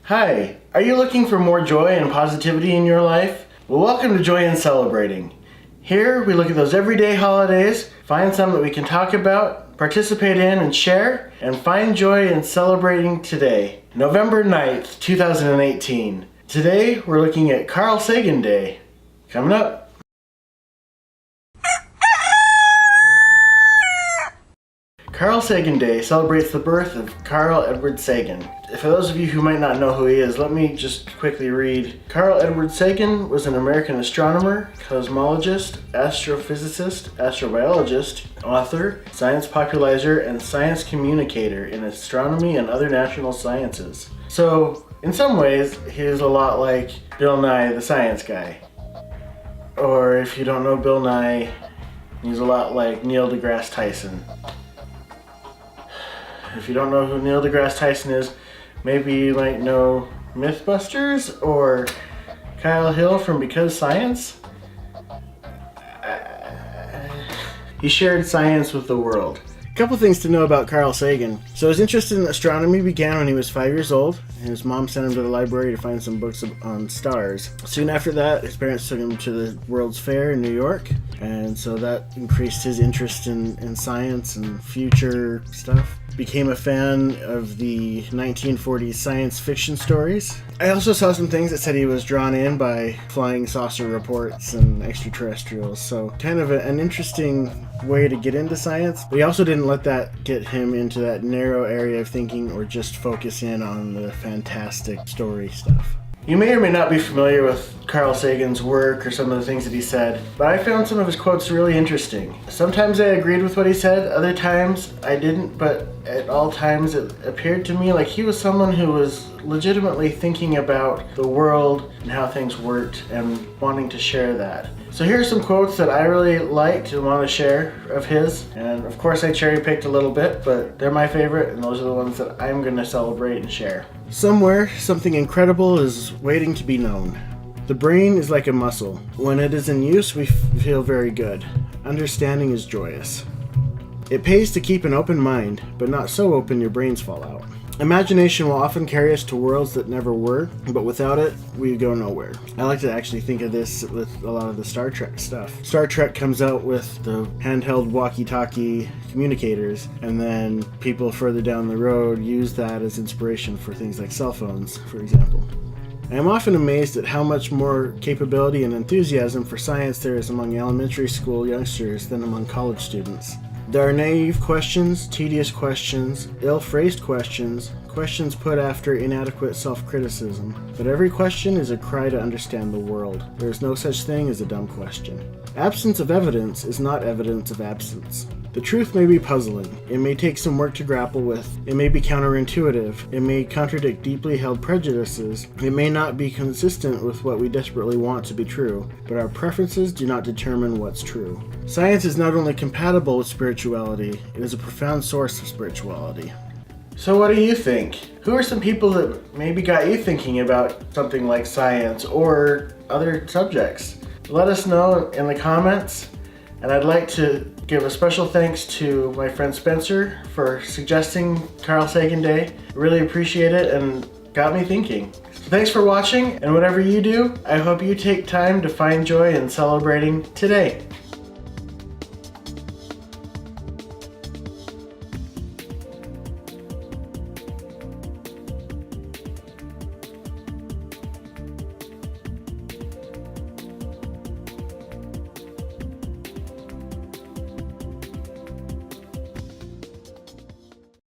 Hi, are you looking for more joy and positivity in your life? Well, welcome to Joy in Celebrating. Here we look at those everyday holidays, find some that we can talk about, participate in and share, and find joy in celebrating today, November 9th, 2018. Today we're looking at Carl Sagan Day. Coming up. Carl Sagan Day celebrates the birth of Carl Edward Sagan. For those of you who might not know who he is, let me just quickly read. Carl Edward Sagan was an American astronomer, cosmologist, astrophysicist, astrobiologist, author, science popularizer, and science communicator in astronomy and other national sciences. So, in some ways, he is a lot like Bill Nye the Science Guy. Or if you don't know Bill Nye, he's a lot like Neil deGrasse Tyson. If you don't know who Neil deGrasse Tyson is, maybe you might know Mythbusters or Kyle Hill from Because Science. He shared science with the world. A couple things to know about Carl Sagan. So his interest in astronomy began when he was 5 years old, and his mom sent him to the library to find some books on stars. Soon after that, his parents took him to the World's Fair in New York, and so that increased his interest in science and future stuff. Became a fan of the 1940s science fiction stories. I also saw some things that said he was drawn in by flying saucer reports and extraterrestrials, so kind of an interesting way to get into science. But he also didn't let that get him into that narrow area of thinking or just focus in on the fantastic story stuff. You may or may not be familiar with Carl Sagan's work or some of the things that he said, but I found some of his quotes really interesting. Sometimes I agreed with what he said, other times I didn't, but at all times it appeared to me like he was someone who was legitimately thinking about the world and how things worked and wanting to share that. So here are some quotes that I really liked and want to share of his, and of course I cherry picked a little bit, but they're my favorite and those are the ones that I'm going to celebrate and share. Somewhere, something incredible is waiting to be known. The brain is like a muscle. When it is in use, we feel very good. Understanding is joyous. It pays to keep an open mind, but not so open your brains fall out. Imagination will often carry us to worlds that never were, but without it, we go nowhere. I like to actually think of this with a lot of the Star Trek stuff. Star Trek comes out with the handheld walkie-talkie communicators, and then people further down the road use that as inspiration for things like cell phones, for example. I am often amazed at how much more capability and enthusiasm for science there is among elementary school youngsters than among college students. There are naive questions, tedious questions, ill-phrased questions, questions put after inadequate self-criticism. But every question is a cry to understand the world. There is no such thing as a dumb question. Absence of evidence is not evidence of absence. The truth may be puzzling. It may take some work to grapple with. It may be counterintuitive. It may contradict deeply held prejudices. It may not be consistent with what we desperately want to be true, but our preferences do not determine what's true. Science is not only compatible with spirituality, it is a profound source of spirituality. So what do you think? Who are some people that maybe got you thinking about something like science or other subjects? Let us know in the comments, and I'd like to give a special thanks to my friend Spencer for suggesting Carl Sagan Day. Really appreciate it and got me thinking. So thanks for watching, and whatever you do, I hope you take time to find joy in celebrating today.